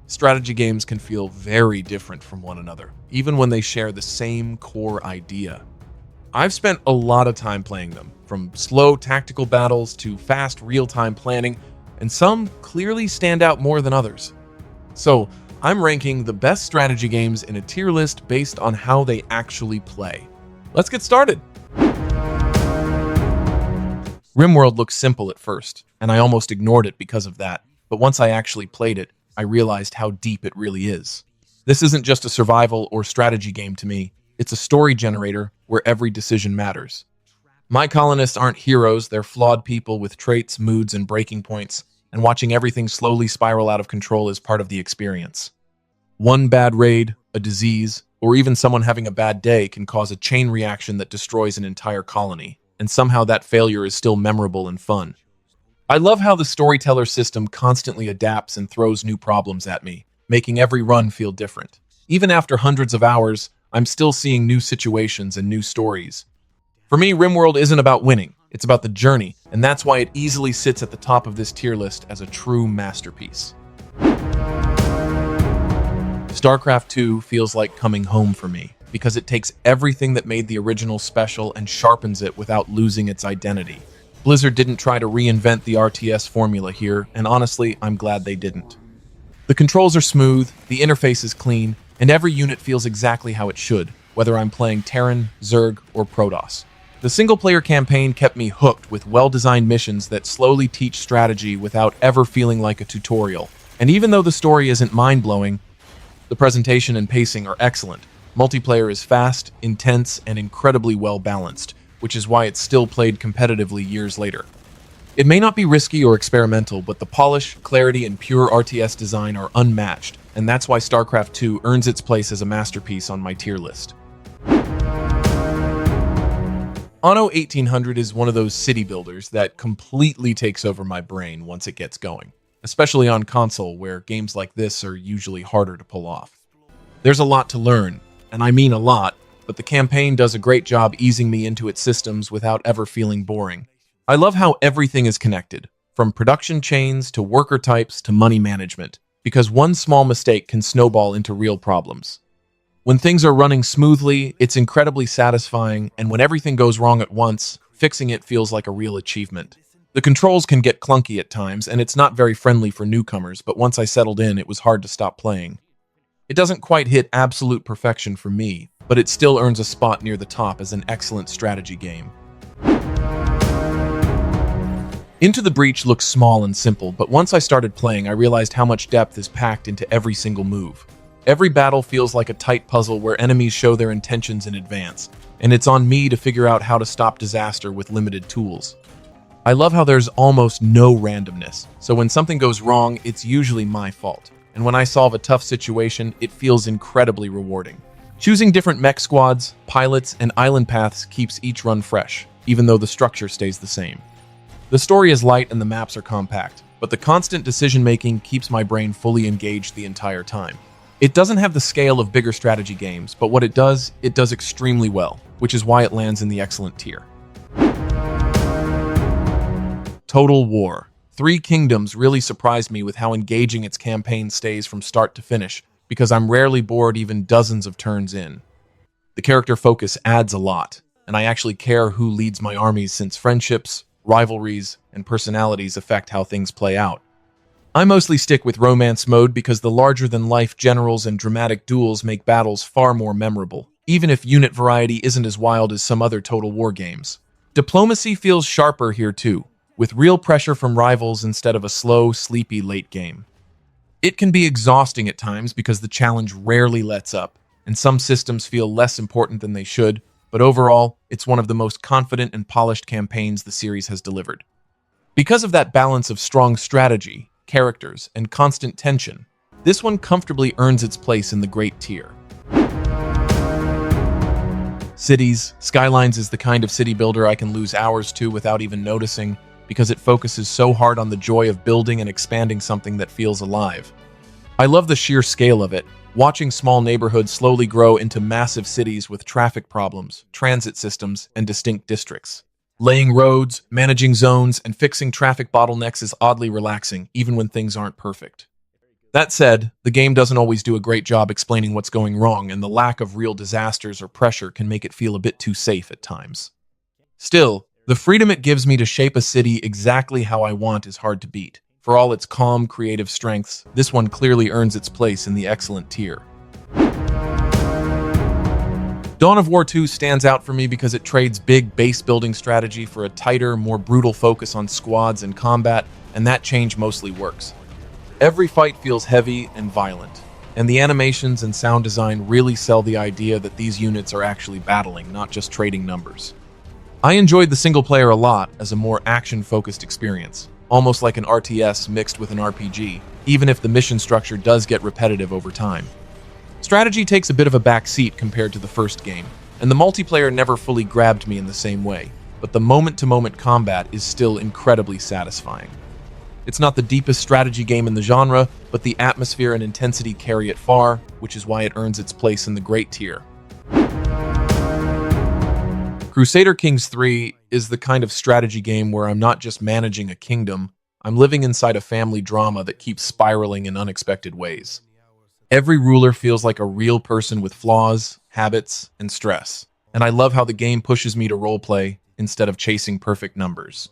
Strategy games can feel very different from one another, even when they share the same core idea. I've spent a lot of time playing them, from slow tactical battles to fast real-time planning, and some clearly stand out more than others. So, I'm ranking the best strategy games in a tier list based on how they actually play. Let's get started! RimWorld looks simple at first, and I almost ignored it because of that, but once I actually played it, I realized how deep it really is. This isn't just a survival or strategy game to me, it's a story generator where every decision matters. My colonists aren't heroes, they're flawed people with traits, moods, and breaking points, and watching everything slowly spiral out of control is part of the experience. One bad raid, a disease, or even someone having a bad day can cause a chain reaction that destroys an entire colony, and somehow that failure is still memorable and fun. I love how the storyteller system constantly adapts and throws new problems at me, making every run feel different. Even after hundreds of hours, I'm still seeing new situations and new stories. For me, RimWorld isn't about winning, it's about the journey, and that's why it easily sits at the top of this tier list as a true masterpiece. StarCraft II feels like coming home for me, because it takes everything that made the original special and sharpens it without losing its identity. Blizzard didn't try to reinvent the RTS formula here, and honestly, I'm glad they didn't. The controls are smooth, the interface is clean, and every unit feels exactly how it should, whether I'm playing Terran, Zerg, or Protoss. The single-player campaign kept me hooked with well-designed missions that slowly teach strategy without ever feeling like a tutorial. And even though the story isn't mind-blowing, the presentation and pacing are excellent. Multiplayer is fast, intense, and incredibly well-balanced, which is why it's still played competitively years later. It may not be risky or experimental, but the polish, clarity, and pure RTS design are unmatched, and that's why StarCraft II earns its place as a masterpiece on my tier list. Anno 1800 is one of those city builders that completely takes over my brain once it gets going, especially on console where games like this are usually harder to pull off. There's a lot to learn, and I mean a lot, but the campaign does a great job easing me into its systems without ever feeling boring. I love how everything is connected, from production chains to worker types to money management, because one small mistake can snowball into real problems. When things are running smoothly, it's incredibly satisfying, and when everything goes wrong at once, fixing it feels like a real achievement. The controls can get clunky at times, and it's not very friendly for newcomers, but once I settled in, it was hard to stop playing. It doesn't quite hit absolute perfection for me, but it still earns a spot near the top as an excellent strategy game. Into the Breach looks small and simple, but once I started playing, I realized how much depth is packed into every single move. Every battle feels like a tight puzzle where enemies show their intentions in advance, and it's on me to figure out how to stop disaster with limited tools. I love how there's almost no randomness, so when something goes wrong, it's usually my fault. And when I solve a tough situation, it feels incredibly rewarding. Choosing different mech squads, pilots, and island paths keeps each run fresh, even though the structure stays the same. The story is light and the maps are compact, but the constant decision-making keeps my brain fully engaged the entire time. It doesn't have the scale of bigger strategy games, but what it does extremely well, which is why it lands in the excellent tier. Total War. Three Kingdoms really surprised me with how engaging its campaign stays from start to finish, because I'm rarely bored even dozens of turns in. The character focus adds a lot, and I actually care who leads my armies since friendships, rivalries, and personalities affect how things play out. I mostly stick with romance mode because the larger-than-life generals and dramatic duels make battles far more memorable, even if unit variety isn't as wild as some other Total War games. Diplomacy feels sharper here too, with real pressure from rivals instead of a slow, sleepy late game. It can be exhausting at times because the challenge rarely lets up, and some systems feel less important than they should, but overall, it's one of the most confident and polished campaigns the series has delivered. Because of that balance of strong strategy, characters, and constant tension, this one comfortably earns its place in the great tier. Cities. Skylines is the kind of city builder I can lose hours to without even noticing, because it focuses so hard on the joy of building and expanding something that feels alive. I love the sheer scale of it, watching small neighborhoods slowly grow into massive cities with traffic problems, transit systems, and distinct districts. Laying roads, managing zones, and fixing traffic bottlenecks is oddly relaxing, even when things aren't perfect. That said, the game doesn't always do a great job explaining what's going wrong, and the lack of real disasters or pressure can make it feel a bit too safe at times. Still, the freedom it gives me to shape a city exactly how I want is hard to beat. For all its calm, creative strengths, this one clearly earns its place in the excellent tier. Dawn of War 2 stands out for me because it trades big base-building strategy for a tighter, more brutal focus on squads and combat, and that change mostly works. Every fight feels heavy and violent, and the animations and sound design really sell the idea that these units are actually battling, not just trading numbers. I enjoyed the single player a lot as a more action-focused experience, almost like an RTS mixed with an RPG, even if the mission structure does get repetitive over time. Strategy takes a bit of a back seat compared to the first game, and the multiplayer never fully grabbed me in the same way, but the moment-to-moment combat is still incredibly satisfying. It's not the deepest strategy game in the genre, but the atmosphere and intensity carry it far, which is why it earns its place in the great tier. Crusader Kings III is the kind of strategy game where I'm not just managing a kingdom, I'm living inside a family drama that keeps spiraling in unexpected ways. Every ruler feels like a real person with flaws, habits, and stress, and I love how the game pushes me to roleplay instead of chasing perfect numbers.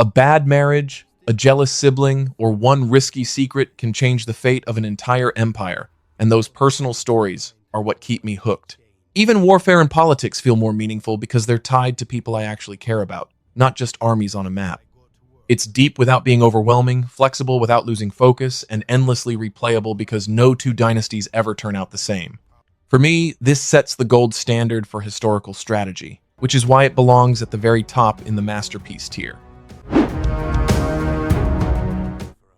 A bad marriage, a jealous sibling, or one risky secret can change the fate of an entire empire, and those personal stories are what keep me hooked. Even warfare and politics feel more meaningful because they're tied to people I actually care about, not just armies on a map. It's deep without being overwhelming, flexible without losing focus, and endlessly replayable because no two dynasties ever turn out the same. For me, this sets the gold standard for historical strategy, which is why it belongs at the very top in the masterpiece tier.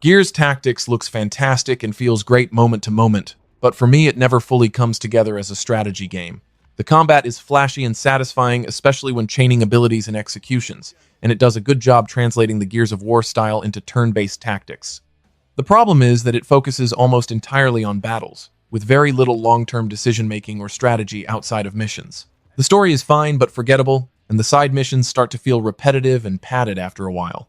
Gears Tactics looks fantastic and feels great moment to moment, but for me it never fully comes together as a strategy game. The combat is flashy and satisfying, especially when chaining abilities and executions, and it does a good job translating the Gears of War style into turn-based tactics. The problem is that it focuses almost entirely on battles, with very little long-term decision-making or strategy outside of missions. The story is fine but forgettable, and the side missions start to feel repetitive and padded after a while.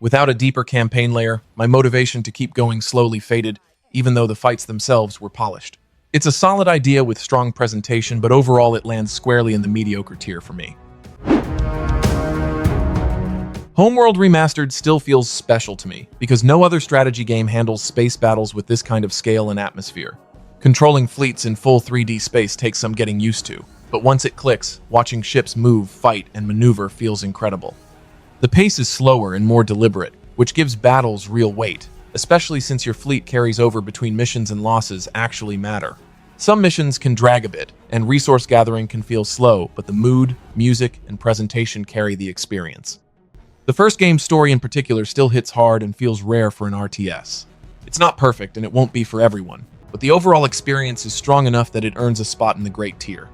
Without a deeper campaign layer, my motivation to keep going slowly faded, even though the fights themselves were polished. It's a solid idea with strong presentation, but overall it lands squarely in the mediocre tier for me. Homeworld Remastered still feels special to me, because no other strategy game handles space battles with this kind of scale and atmosphere. Controlling fleets in full 3D space takes some getting used to, but once it clicks, watching ships move, fight, and maneuver feels incredible. The pace is slower and more deliberate, which gives battles real weight, especially since your fleet carries over between missions and losses actually matter. Some missions can drag a bit, and resource gathering can feel slow, but the mood, music, and presentation carry the experience. The first game's story in particular still hits hard and feels rare for an RTS. It's not perfect, and it won't be for everyone, but the overall experience is strong enough that it earns a spot in the great tier.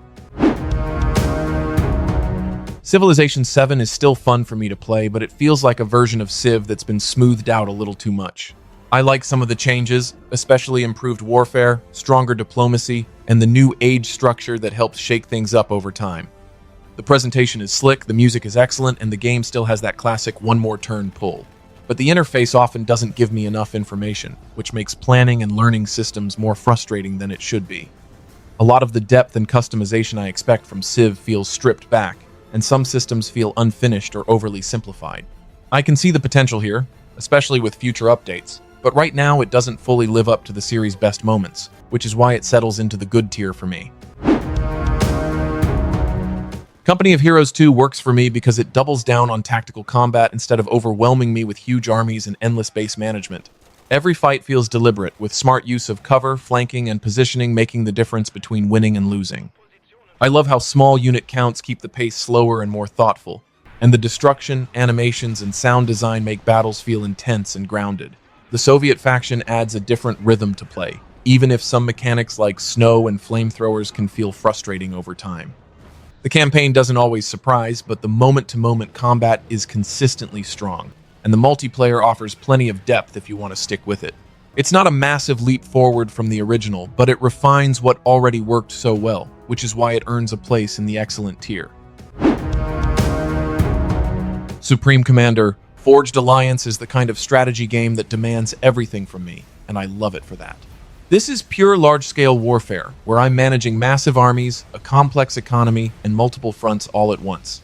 Civilization VII is still fun for me to play, but it feels like a version of Civ that's been smoothed out a little too much. I like some of the changes, especially improved warfare, stronger diplomacy, and the new age structure that helps shake things up over time. The presentation is slick, the music is excellent, and the game still has that classic one more turn pull. But the interface often doesn't give me enough information, which makes planning and learning systems more frustrating than it should be. A lot of the depth and customization I expect from Civ feels stripped back, and some systems feel unfinished or overly simplified. I can see the potential here, especially with future updates, but right now it doesn't fully live up to the series' best moments, which is why it settles into the good tier for me. Company of Heroes 2 works for me because it doubles down on tactical combat instead of overwhelming me with huge armies and endless base management. Every fight feels deliberate, with smart use of cover, flanking, and positioning making the difference between winning and losing. I love how small unit counts keep the pace slower and more thoughtful, and the destruction, animations, and sound design make battles feel intense and grounded. The Soviet faction adds a different rhythm to play, even if some mechanics like snow and flamethrowers can feel frustrating over time. The campaign doesn't always surprise, but the moment-to-moment combat is consistently strong, and the multiplayer offers plenty of depth if you want to stick with it. It's not a massive leap forward from the original, but it refines what already worked so well, which is why it earns a place in the excellent tier. Supreme Commander: Forged Alliance is the kind of strategy game that demands everything from me. and I love it for that. This is pure large-scale warfare, where I'm managing massive armies, a complex economy, and multiple fronts all at once.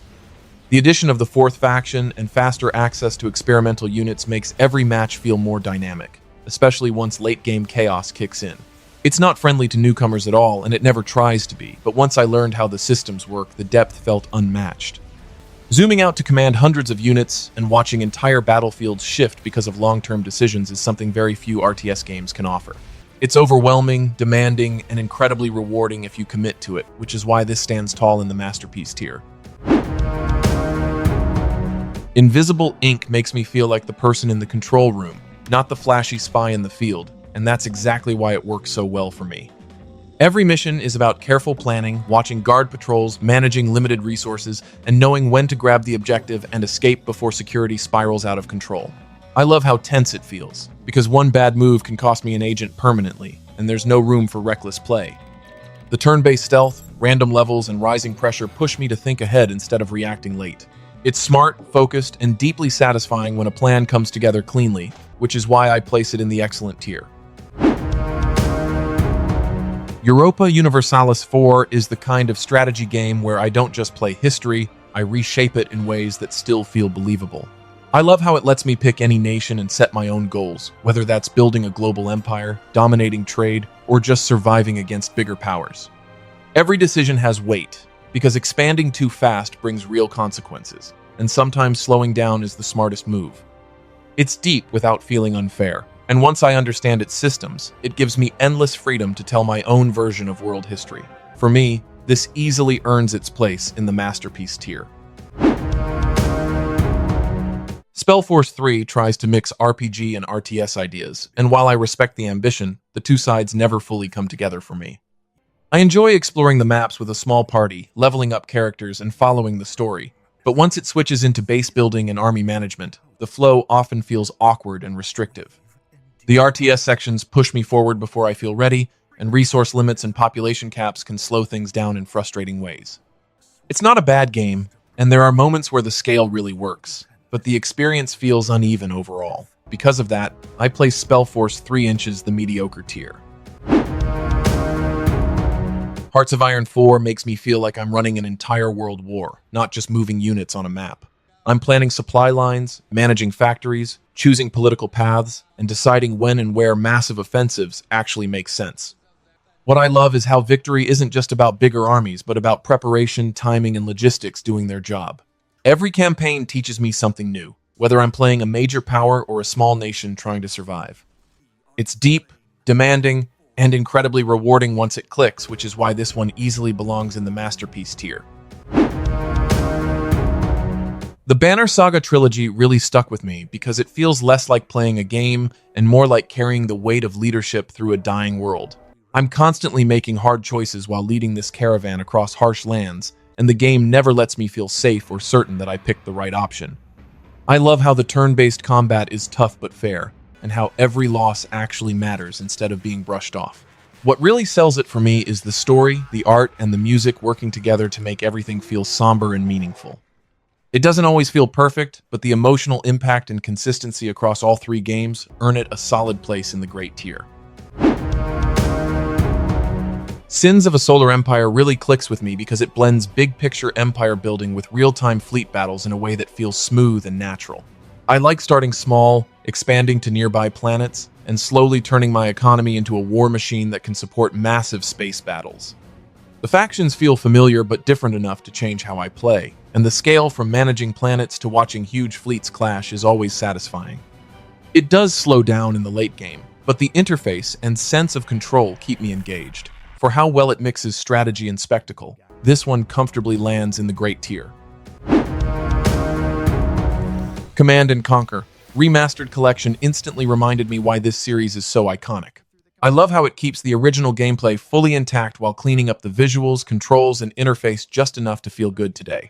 The addition of the fourth faction and faster access to experimental units makes every match feel more dynamic, especially once late-game chaos kicks in. It's not friendly to newcomers at all, and it never tries to be, but once I learned how the systems work, the depth felt unmatched. Zooming out to command hundreds of units and watching entire battlefields shift because of long-term decisions is something very few RTS games can offer. It's overwhelming, demanding, and incredibly rewarding if you commit to it, which is why this stands tall in the masterpiece tier. Invisible ink makes me feel like the person in the control room, not the flashy spy in the field, and that's exactly why it works so well for me. Every mission is about careful planning, watching guard patrols, managing limited resources, and knowing when to grab the objective and escape before security spirals out of control. I love how tense it feels, because one bad move can cost me an agent permanently, and there's no room for reckless play. The turn-based stealth, random levels, and rising pressure push me to think ahead instead of reacting late. It's smart, focused, and deeply satisfying when a plan comes together cleanly, which is why I place it in the excellent tier. Europa Universalis IV is the kind of strategy game where I don't just play history, I reshape it in ways that still feel believable. I love how it lets me pick any nation and set my own goals, whether that's building a global empire, dominating trade, or just surviving against bigger powers. Every decision has weight, because expanding too fast brings real consequences, and sometimes slowing down is the smartest move. It's deep without feeling unfair, and once I understand its systems, it gives me endless freedom to tell my own version of world history. For me, this easily earns its place in the masterpiece tier. SpellForce III tries to mix RPG and RTS ideas, and while I respect the ambition, the two sides never fully come together for me. I enjoy exploring the maps with a small party, leveling up characters, and following the story, but once it switches into base building and army management, the flow often feels awkward and restrictive. The RTS sections push me forward before I feel ready, and resource limits and population caps can slow things down in frustrating ways. It's not a bad game, and there are moments where the scale really works, but the experience feels uneven overall. Because of that, I place SpellForce 3 inches the mediocre tier. Hearts of Iron 4 makes me feel like I'm running an entire world war, not just moving units on a map. I'm planning supply lines, managing factories, choosing political paths, and deciding when and where massive offensives actually make sense. What I love is how victory isn't just about bigger armies, but about preparation, timing, and logistics doing their job. Every campaign teaches me something new, whether I'm playing a major power or a small nation trying to survive. It's deep, demanding, and incredibly rewarding once it clicks, which is why this one easily belongs in the masterpiece tier. The Banner Saga Trilogy really stuck with me because it feels less like playing a game and more like carrying the weight of leadership through a dying world. I'm constantly making hard choices while leading this caravan across harsh lands, and the game never lets me feel safe or certain that I picked the right option. I love how the turn-based combat is tough but fair, and how every loss actually matters instead of being brushed off. What really sells it for me is the story, the art, and the music working together to make everything feel somber and meaningful. It doesn't always feel perfect, but the emotional impact and consistency across all three games earn it a solid place in the great tier. Sins of a Solar Empire really clicks with me because it blends big-picture empire building with real-time fleet battles in a way that feels smooth and natural. I like starting small, expanding to nearby planets, and slowly turning my economy into a war machine that can support massive space battles. The factions feel familiar but different enough to change how I play, and the scale from managing planets to watching huge fleets clash is always satisfying. It does slow down in the late game, but the interface and sense of control keep me engaged. For how well it mixes strategy and spectacle, this one comfortably lands in the great tier. Command & Conquer Remastered Collection instantly reminded me why this series is so iconic. I love how it keeps the original gameplay fully intact while cleaning up the visuals, controls, and interface just enough to feel good today.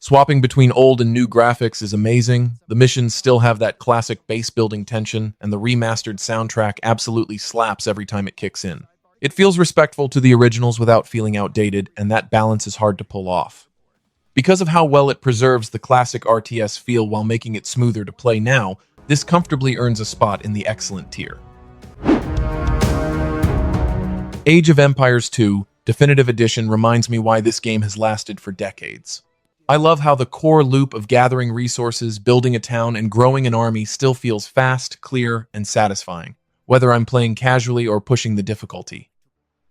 Swapping between old and new graphics is amazing, the missions still have that classic base-building tension, and the remastered soundtrack absolutely slaps every time it kicks in. It feels respectful to the originals without feeling outdated, and that balance is hard to pull off. Because of how well it preserves the classic RTS feel while making it smoother to play now, this comfortably earns a spot in the excellent tier. Age of Empires II Definitive Edition reminds me why this game has lasted for decades. I love how the core loop of gathering resources, building a town, and growing an army still feels fast, clear, and satisfying, whether I'm playing casually or pushing the difficulty.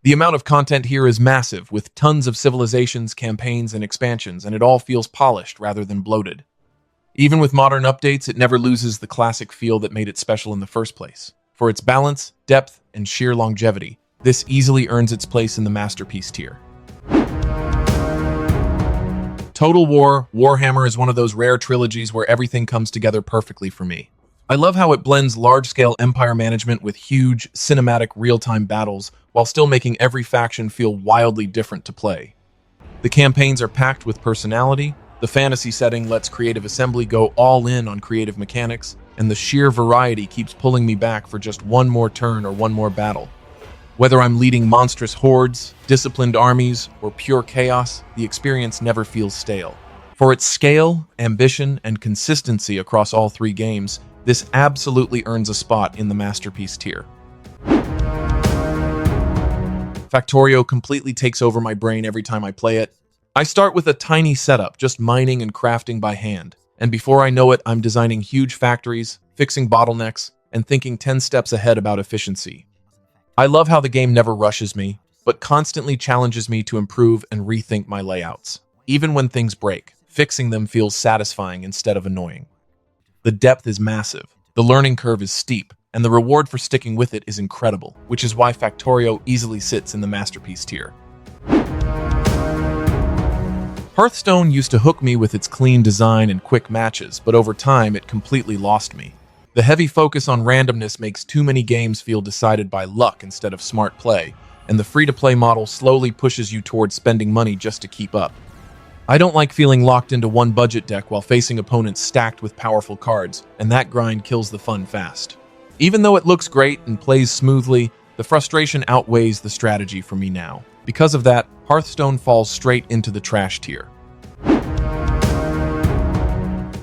The amount of content here is massive, with tons of civilizations, campaigns, and expansions, and it all feels polished rather than bloated. Even with modern updates, it never loses the classic feel that made it special in the first place. For its balance, depth, and sheer longevity, this easily earns its place in the masterpiece tier. Total War Warhammer is one of those rare trilogies where everything comes together perfectly for me. I love how it blends large-scale empire management with huge, cinematic, real-time battles, while still making every faction feel wildly different to play. The campaigns are packed with personality, the fantasy setting lets Creative Assembly go all in on creative mechanics, and the sheer variety keeps pulling me back for just one more turn or one more battle. Whether I'm leading monstrous hordes, disciplined armies, or pure chaos, the experience never feels stale. For its scale, ambition, and consistency across all three games, this absolutely earns a spot in the masterpiece tier. Factorio completely takes over my brain every time I play it. I start with a tiny setup, just mining and crafting by hand, and before I know it, I'm designing huge factories, fixing bottlenecks, and thinking 10 steps ahead about efficiency. I love how the game never rushes me, but constantly challenges me to improve and rethink my layouts. Even when things break, fixing them feels satisfying instead of annoying. The depth is massive, the learning curve is steep, and the reward for sticking with it is incredible, which is why Factorio easily sits in the masterpiece tier. Hearthstone used to hook me with its clean design and quick matches, but over time it completely lost me. The heavy focus on randomness makes too many games feel decided by luck instead of smart play, and the free-to-play model slowly pushes you towards spending money just to keep up. I don't like feeling locked into one budget deck while facing opponents stacked with powerful cards, and that grind kills the fun fast. Even though it looks great and plays smoothly, the frustration outweighs the strategy for me now. Because of that, Hearthstone falls straight into the trash tier.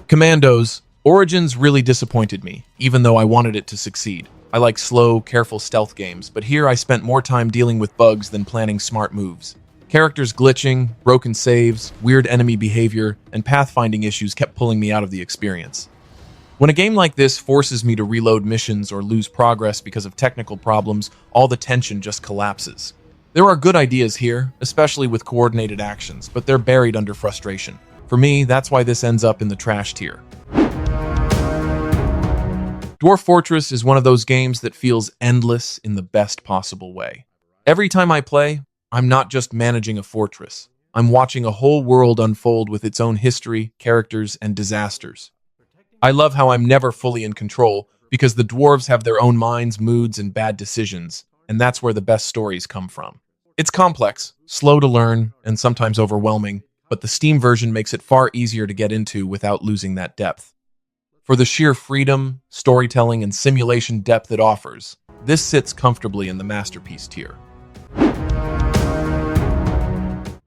Commandos. Origins really disappointed me, even though I wanted it to succeed. I like slow, careful stealth games, but here I spent more time dealing with bugs than planning smart moves. Characters glitching, broken saves, weird enemy behavior, and pathfinding issues kept pulling me out of the experience. When a game like this forces me to reload missions or lose progress because of technical problems, all the tension just collapses. There are good ideas here, especially with coordinated actions, but they're buried under frustration. For me, that's why this ends up in the trash tier. Dwarf Fortress is one of those games that feels endless in the best possible way. Every time I play, I'm not just managing a fortress. I'm watching a whole world unfold with its own history, characters, and disasters. I love how I'm never fully in control, because the dwarves have their own minds, moods, and bad decisions, and that's where the best stories come from. It's complex, slow to learn, and sometimes overwhelming, but the Steam version makes it far easier to get into without losing that depth. For the sheer freedom, storytelling, and simulation depth it offers, this sits comfortably in the masterpiece tier.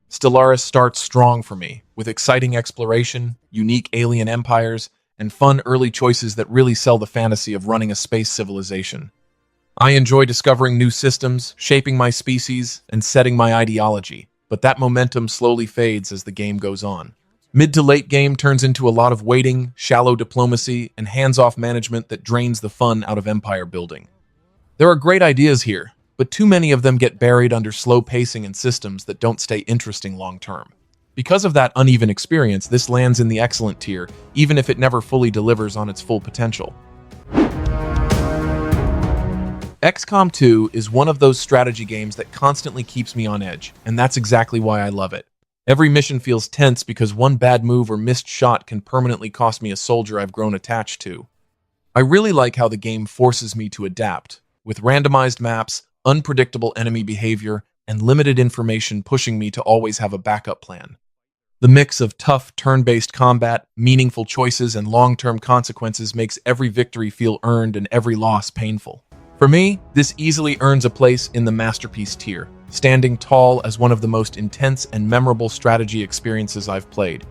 Stellaris starts strong for me, with exciting exploration, unique alien empires, and fun early choices that really sell the fantasy of running a space civilization. I enjoy discovering new systems, shaping my species, and setting my ideology, but that momentum slowly fades as the game goes on. Mid to late game turns into a lot of waiting, shallow diplomacy, and hands-off management that drains the fun out of empire building. There are great ideas here, but too many of them get buried under slow pacing and systems that don't stay interesting long-term. Because of that uneven experience, this lands in the excellent tier, even if it never fully delivers on its full potential. XCOM 2 is one of those strategy games that constantly keeps me on edge, and that's exactly why I love it. Every mission feels tense because one bad move or missed shot can permanently cost me a soldier I've grown attached to. I really like how the game forces me to adapt, with randomized maps, unpredictable enemy behavior, and limited information pushing me to always have a backup plan. The mix of tough, turn-based combat, meaningful choices, and long-term consequences makes every victory feel earned and every loss painful. For me, this easily earns a place in the masterpiece tier, standing tall as one of the most intense and memorable strategy experiences I've played.